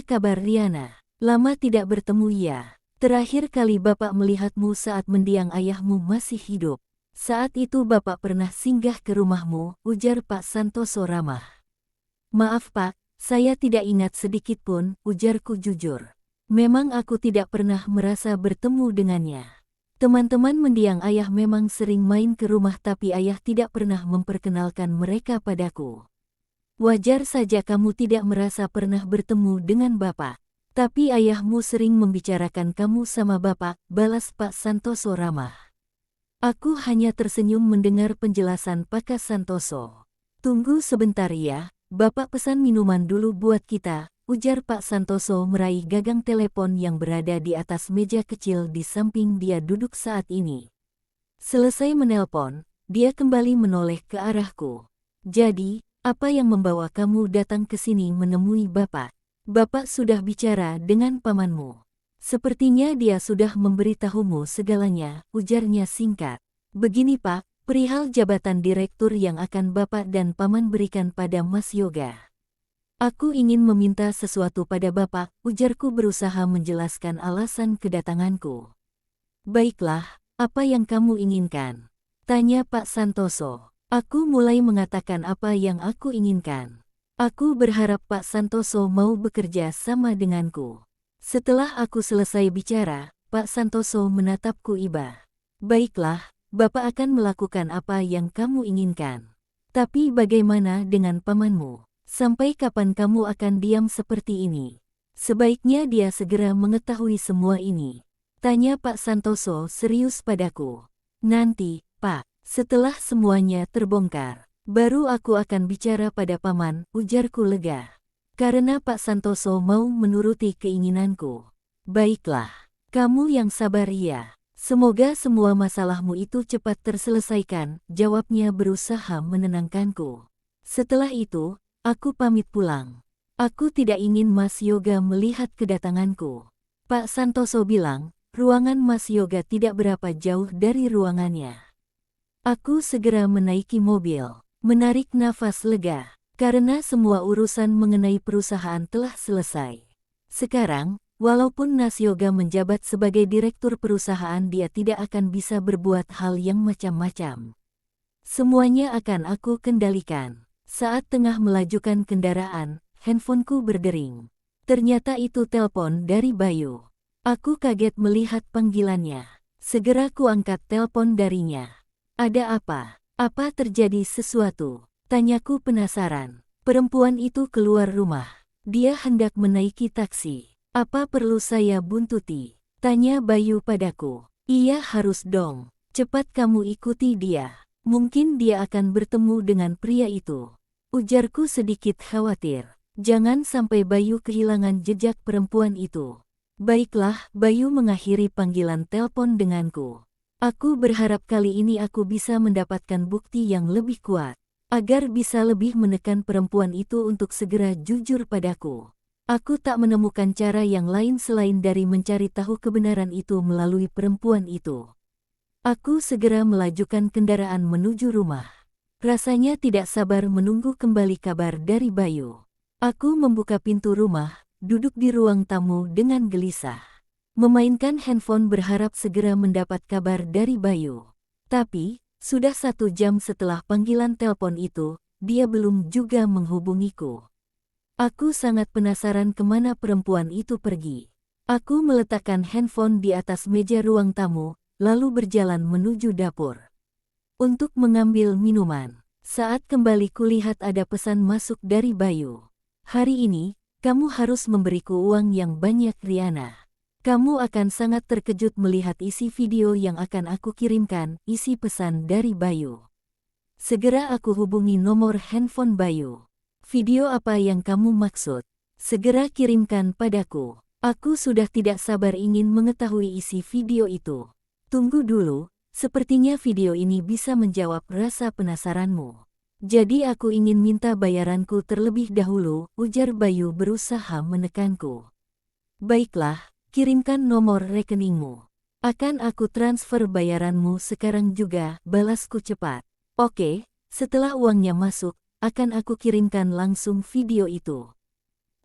kabar Riana? Lama tidak bertemu ya. Terakhir kali Bapak melihatmu saat mendiang ayahmu masih hidup. Saat itu Bapak pernah singgah ke rumahmu, ujar Pak Santoso ramah. Maaf Pak, saya tidak ingat sedikit pun, ujarku jujur. Memang aku tidak pernah merasa bertemu dengannya. Teman-teman mendiang ayah memang sering main ke rumah tapi ayah tidak pernah memperkenalkan mereka padaku. Wajar saja kamu tidak merasa pernah bertemu dengan Bapak. Tapi ayahmu sering membicarakan kamu sama Bapak, balas Pak Santoso ramah. Aku hanya tersenyum mendengar penjelasan Pak Santoso. Tunggu sebentar ya, Bapak pesan minuman dulu buat kita, ujar Pak Santoso meraih gagang telepon yang berada di atas meja kecil di samping dia duduk saat ini. Selesai menelpon, dia kembali menoleh ke arahku. Jadi, apa yang membawa kamu datang ke sini menemui Bapak? Bapak sudah bicara dengan pamanmu. Sepertinya dia sudah memberitahumu segalanya, ujarnya singkat. Begini Pak, perihal jabatan direktur yang akan Bapak dan paman berikan pada Mas Yoga. Aku ingin meminta sesuatu pada Bapak, ujarku berusaha menjelaskan alasan kedatanganku. Baiklah, apa yang kamu inginkan? Tanya Pak Santoso. Aku mulai mengatakan apa yang aku inginkan. Aku berharap Pak Santoso mau bekerja sama denganku. Setelah aku selesai bicara, Pak Santoso menatapku iba. Baiklah, Bapak akan melakukan apa yang kamu inginkan. Tapi bagaimana dengan pamanmu? Sampai kapan kamu akan diam seperti ini? Sebaiknya dia segera mengetahui semua ini. Tanya Pak Santoso serius padaku. Nanti, Pak, setelah semuanya terbongkar, baru aku akan bicara pada paman, ujarku lega. Karena Pak Santoso mau menuruti keinginanku. Baiklah, kamu yang sabar ya. Semoga semua masalahmu itu cepat terselesaikan, jawabnya berusaha menenangkanku. Setelah itu, aku pamit pulang. Aku tidak ingin Mas Yoga melihat kedatanganku. Pak Santoso bilang, ruangan Mas Yoga tidak berapa jauh dari ruangannya. Aku segera menaiki mobil, menarik nafas lega, karena semua urusan mengenai perusahaan telah selesai. Sekarang, walaupun Mas Yoga menjabat sebagai direktur perusahaan, dia tidak akan bisa berbuat hal yang macam-macam. Semuanya akan aku kendalikan. Saat tengah melajukan kendaraan, handphoneku berdering. Ternyata itu telepon dari Bayu. Aku kaget melihat panggilannya. Segera kuangkat telepon darinya. Ada apa? Apa terjadi sesuatu? Tanyaku penasaran. Perempuan itu keluar rumah. Dia hendak menaiki taksi. Apa perlu saya buntuti? Tanya Bayu padaku. Iya harus dong. Cepat kamu ikuti dia. Mungkin dia akan bertemu dengan pria itu. Ujarku sedikit khawatir. Jangan sampai Bayu kehilangan jejak perempuan itu. Baiklah, Bayu mengakhiri panggilan telepon denganku. Aku berharap kali ini aku bisa mendapatkan bukti yang lebih kuat, agar bisa lebih menekan perempuan itu untuk segera jujur padaku. Aku tak menemukan cara yang lain selain dari mencari tahu kebenaran itu melalui perempuan itu. Aku segera melajukan kendaraan menuju rumah. Rasanya tidak sabar menunggu kembali kabar dari Bayu. Aku membuka pintu rumah, duduk di ruang tamu dengan gelisah. Memainkan handphone berharap segera mendapat kabar dari Bayu. Tapi, sudah 1 jam setelah panggilan telepon itu, dia belum juga menghubungiku. Aku sangat penasaran kemana perempuan itu pergi. Aku meletakkan handphone di atas meja ruang tamu, lalu berjalan menuju dapur. Untuk mengambil minuman. Saat kembali kulihat ada pesan masuk dari Bayu. Hari ini, kamu harus memberiku uang yang banyak Riana. Kamu akan sangat terkejut melihat isi video yang akan aku kirimkan, isi pesan dari Bayu. Segera aku hubungi nomor handphone Bayu. Video apa yang kamu maksud? Segera kirimkan padaku. Aku sudah tidak sabar ingin mengetahui isi video itu. Tunggu dulu, sepertinya video ini bisa menjawab rasa penasaranmu. Jadi aku ingin minta bayaranku terlebih dahulu, ujar Bayu berusaha menekanku. Baiklah. Kirimkan nomor rekeningmu. Akan aku transfer bayaranmu sekarang juga, balasku cepat. Oke, setelah uangnya masuk, akan aku kirimkan langsung video itu.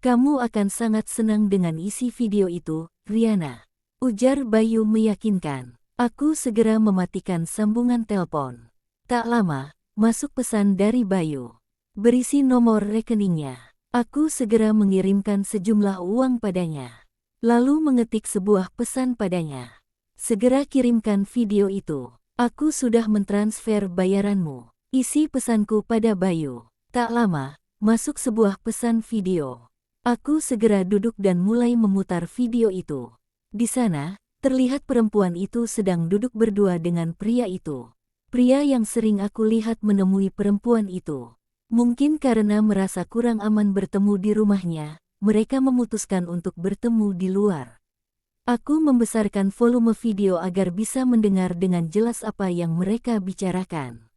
Kamu akan sangat senang dengan isi video itu, Riana. Ujar Bayu meyakinkan. Aku segera mematikan sambungan telepon. Tak lama, masuk pesan dari Bayu. Berisi nomor rekeningnya. Aku segera mengirimkan sejumlah uang padanya. Lalu mengetik sebuah pesan padanya. Segera kirimkan video itu. Aku sudah mentransfer bayaranmu. Isi pesanku pada Bayu. Tak lama, masuk sebuah pesan video. Aku segera duduk dan mulai memutar video itu. Di sana, terlihat perempuan itu sedang duduk berdua dengan pria itu. Pria yang sering aku lihat menemui perempuan itu. Mungkin karena merasa kurang aman bertemu di rumahnya, mereka memutuskan untuk bertemu di luar. Aku membesarkan volume video agar bisa mendengar dengan jelas apa yang mereka bicarakan.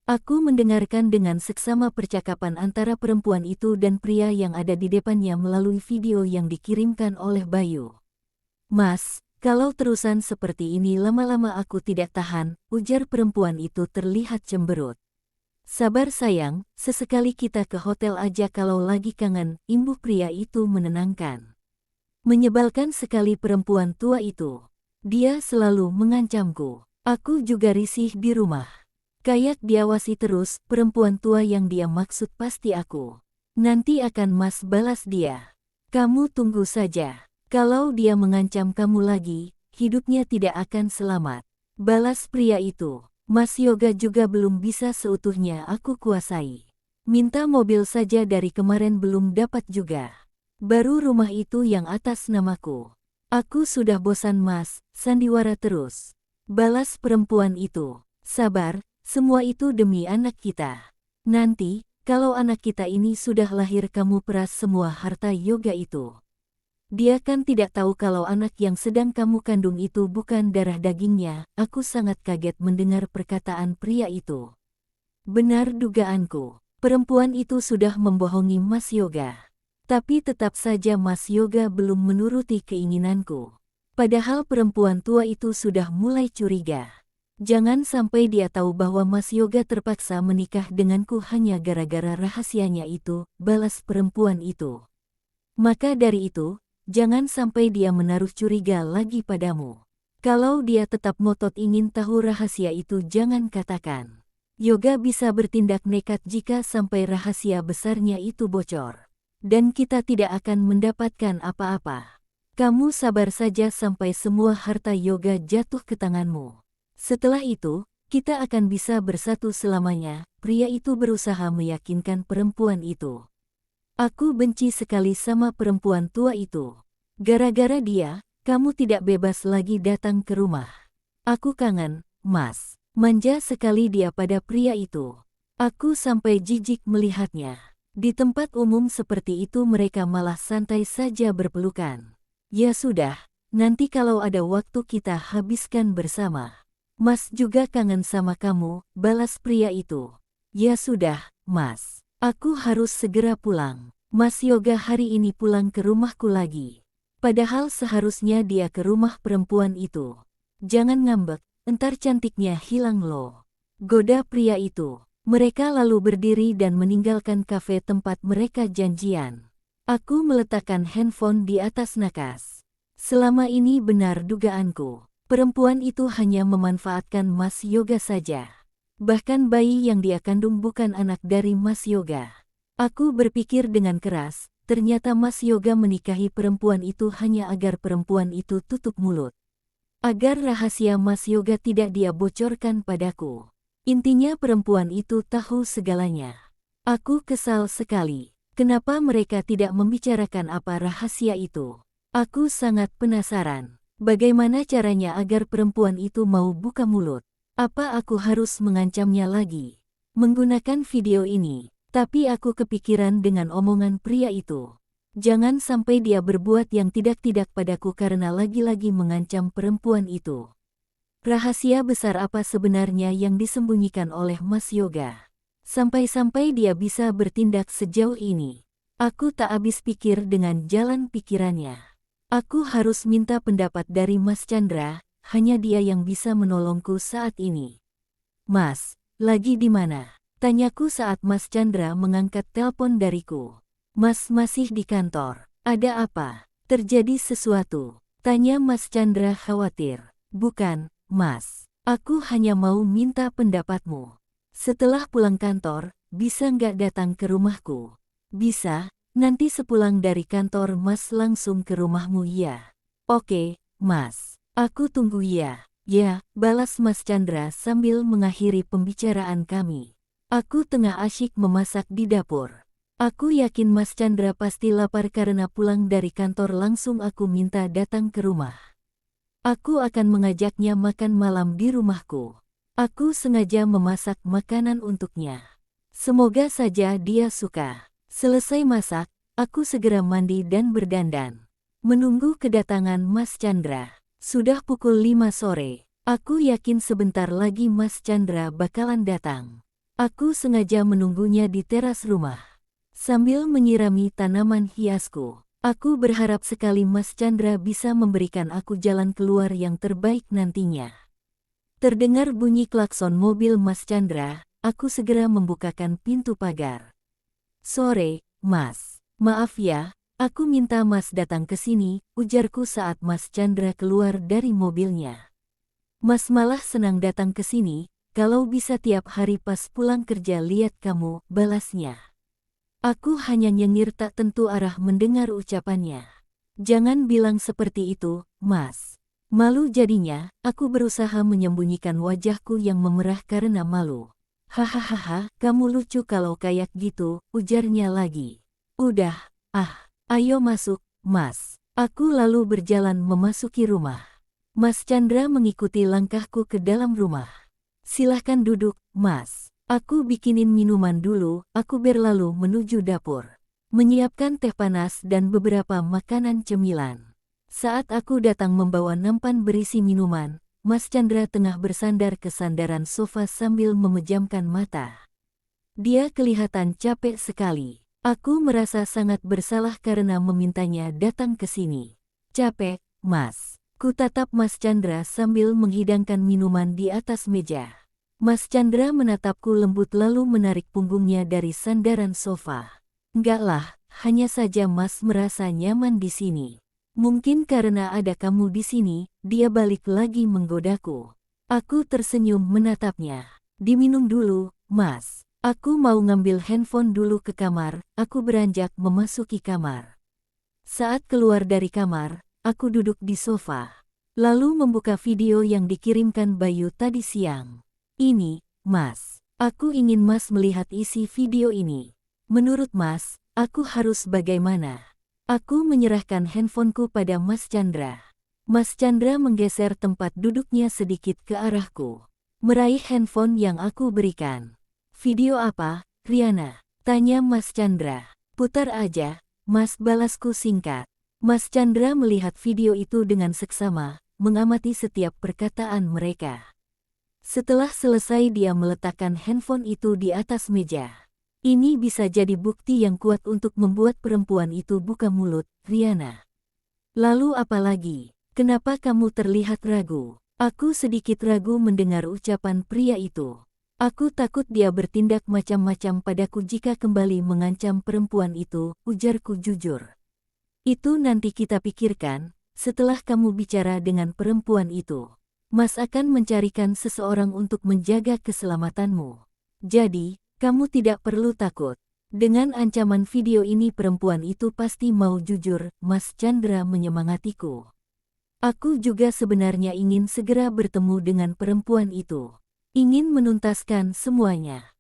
Aku mendengarkan dengan seksama percakapan antara perempuan itu dan pria yang ada di depannya melalui video yang dikirimkan oleh Bayu. Mas, kalau terusan seperti ini lama-lama aku tidak tahan, ujar perempuan itu terlihat cemberut. Sabar sayang, sesekali kita ke hotel aja kalau lagi kangen, imbuh pria itu menenangkan. Menyebalkan sekali perempuan tua itu. Dia selalu mengancamku. Aku juga risih di rumah. Kayak diawasi terus, perempuan tua yang dia maksud pasti aku. Nanti akan Mas balas dia. Kamu tunggu saja. Kalau dia mengancam kamu lagi, hidupnya tidak akan selamat. Balas pria itu. Mas Yoga juga belum bisa seutuhnya aku kuasai. Minta mobil saja dari kemarin belum dapat juga. Baru rumah itu yang atas namaku. Aku sudah bosan Mas, sandiwara terus. Balas perempuan itu. Sabar, semua itu demi anak kita. Nanti, kalau anak kita ini sudah lahir kamu peras semua harta Yoga itu. Dia kan tidak tahu kalau anak yang sedang kamu kandung itu bukan darah dagingnya. Aku sangat kaget mendengar perkataan pria itu. Benar dugaanku, perempuan itu sudah membohongi Mas Yoga. Tapi tetap saja Mas Yoga belum menuruti keinginanku. Padahal perempuan tua itu sudah mulai curiga. Jangan sampai dia tahu bahwa Mas Yoga terpaksa menikah denganku hanya gara-gara rahasianya itu, balas perempuan itu. Maka dari itu, jangan sampai dia menaruh curiga lagi padamu. Kalau dia tetap ngotot ingin tahu rahasia itu jangan katakan. Yoga bisa bertindak nekat jika sampai rahasia besarnya itu bocor. Dan kita tidak akan mendapatkan apa-apa. Kamu sabar saja sampai semua harta Yoga jatuh ke tanganmu. Setelah itu, kita akan bisa bersatu selamanya. Pria itu berusaha meyakinkan perempuan itu. Aku benci sekali sama perempuan tua itu. Gara-gara dia, kamu tidak bebas lagi datang ke rumah. Aku kangen, Mas. Manja sekali dia pada pria itu. Aku sampai jijik melihatnya. Di tempat umum seperti itu mereka malah santai saja berpelukan. Ya sudah, nanti kalau ada waktu kita habiskan bersama. Mas juga kangen sama kamu, balas pria itu. Ya sudah, Mas. Aku harus segera pulang. Mas Yoga hari ini pulang ke rumahku lagi. Padahal seharusnya dia ke rumah perempuan itu. Jangan ngambek, entar cantiknya hilang loh. Goda pria itu. Mereka lalu berdiri dan meninggalkan kafe tempat mereka janjian. Aku meletakkan handphone di atas nakas. Selama ini benar dugaanku. Perempuan itu hanya memanfaatkan Mas Yoga saja. Bahkan bayi yang dia kandung bukan anak dari Mas Yoga. Aku berpikir dengan keras, ternyata Mas Yoga menikahi perempuan itu hanya agar perempuan itu tutup mulut. Agar rahasia Mas Yoga tidak dia bocorkan padaku. Intinya perempuan itu tahu segalanya. Aku kesal sekali. Kenapa mereka tidak membicarakan apa rahasia itu? Aku sangat penasaran. Bagaimana caranya agar perempuan itu mau buka mulut? Apa aku harus mengancamnya lagi? Menggunakan video ini. Tapi aku kepikiran dengan omongan pria itu. Jangan sampai dia berbuat yang tidak-tidak padaku karena lagi-lagi mengancam perempuan itu. Rahasia besar apa sebenarnya yang disembunyikan oleh Mas Yoga? Sampai-sampai dia bisa bertindak sejauh ini. Aku tak habis pikir dengan jalan pikirannya. Aku harus minta pendapat dari Mas Chandra, hanya dia yang bisa menolongku saat ini. Mas, lagi di mana? Tanyaku saat Mas Chandra mengangkat telepon dariku. Mas masih di kantor. Ada apa? Terjadi sesuatu? Tanya Mas Chandra khawatir. Bukan, Mas. Aku hanya mau minta pendapatmu. Setelah pulang kantor, bisa nggak datang ke rumahku? Bisa, nanti sepulang dari kantor Mas langsung ke rumahmu ya. Oke, Mas. Aku tunggu ya. Ya, balas Mas Chandra sambil mengakhiri pembicaraan kami. Aku tengah asyik memasak di dapur. Aku yakin Mas Chandra pasti lapar karena pulang dari kantor langsung aku minta datang ke rumah. Aku akan mengajaknya makan malam di rumahku. Aku sengaja memasak makanan untuknya. Semoga saja dia suka. Selesai masak, aku segera mandi dan berdandan. Menunggu kedatangan Mas Chandra. Sudah pukul 5 sore. Aku yakin sebentar lagi Mas Chandra bakalan datang. Aku sengaja menunggunya di teras rumah. Sambil menyirami tanaman hiasku, aku berharap sekali Mas Chandra bisa memberikan aku jalan keluar yang terbaik nantinya. Terdengar bunyi klakson mobil Mas Chandra, aku segera membukakan pintu pagar. Sore, Mas. Maaf ya, aku minta Mas datang ke sini, ujarku saat Mas Chandra keluar dari mobilnya. Mas malah senang datang ke sini, kalau bisa tiap hari pas pulang kerja lihat kamu, balasnya. Aku hanya nyengir tak tentu arah mendengar ucapannya. Jangan bilang seperti itu, Mas. Malu jadinya, aku berusaha menyembunyikan wajahku yang memerah karena malu. Hahaha, kamu lucu kalau kayak gitu, ujarnya lagi. Udah, ayo masuk, Mas. Aku lalu berjalan memasuki rumah. Mas Chandra mengikuti langkahku ke dalam rumah. Silahkan duduk, Mas. Aku bikinin minuman dulu, aku berlalu menuju dapur. Menyiapkan teh panas dan beberapa makanan cemilan. Saat aku datang membawa nampan berisi minuman, Mas Chandra tengah bersandar ke sandaran sofa sambil memejamkan mata. Dia kelihatan capek sekali. Aku merasa sangat bersalah karena memintanya datang ke sini. Capek, Mas. Ku tatap Mas Chandra sambil menghidangkan minuman di atas meja. Mas Chandra menatapku lembut lalu menarik punggungnya dari sandaran sofa. Enggak lah, hanya saja Mas merasa nyaman di sini. Mungkin karena ada kamu di sini, dia balik lagi menggodaku. Aku tersenyum menatapnya. Diminum dulu, Mas. Aku mau ngambil handphone dulu ke kamar, aku beranjak memasuki kamar. Saat keluar dari kamar, aku duduk di sofa. Lalu membuka video yang dikirimkan Bayu tadi siang. Ini, Mas. Aku ingin Mas melihat isi video ini. Menurut Mas, aku harus bagaimana? Aku menyerahkan handphoneku pada Mas Chandra. Mas Chandra menggeser tempat duduknya sedikit ke arahku. Meraih handphone yang aku berikan. Video apa, Riana? Tanya Mas Chandra. Putar aja, Mas, balasku singkat. Mas Chandra melihat video itu dengan seksama, mengamati setiap perkataan mereka. Setelah selesai dia meletakkan handphone itu di atas meja. Ini bisa jadi bukti yang kuat untuk membuat perempuan itu buka mulut, Riana. Lalu apa lagi? Kenapa kamu terlihat ragu? Aku sedikit ragu mendengar ucapan pria itu. Aku takut dia bertindak macam-macam padaku jika kembali mengancam perempuan itu, ujarku jujur. Itu nanti kita pikirkan, setelah kamu bicara dengan perempuan itu. Mas akan mencarikan seseorang untuk menjaga keselamatanmu. Jadi, kamu tidak perlu takut. Dengan ancaman video ini perempuan itu pasti mau jujur, Mas Chandra menyemangatiku. Aku juga sebenarnya ingin segera bertemu dengan perempuan itu. Ingin menuntaskan semuanya.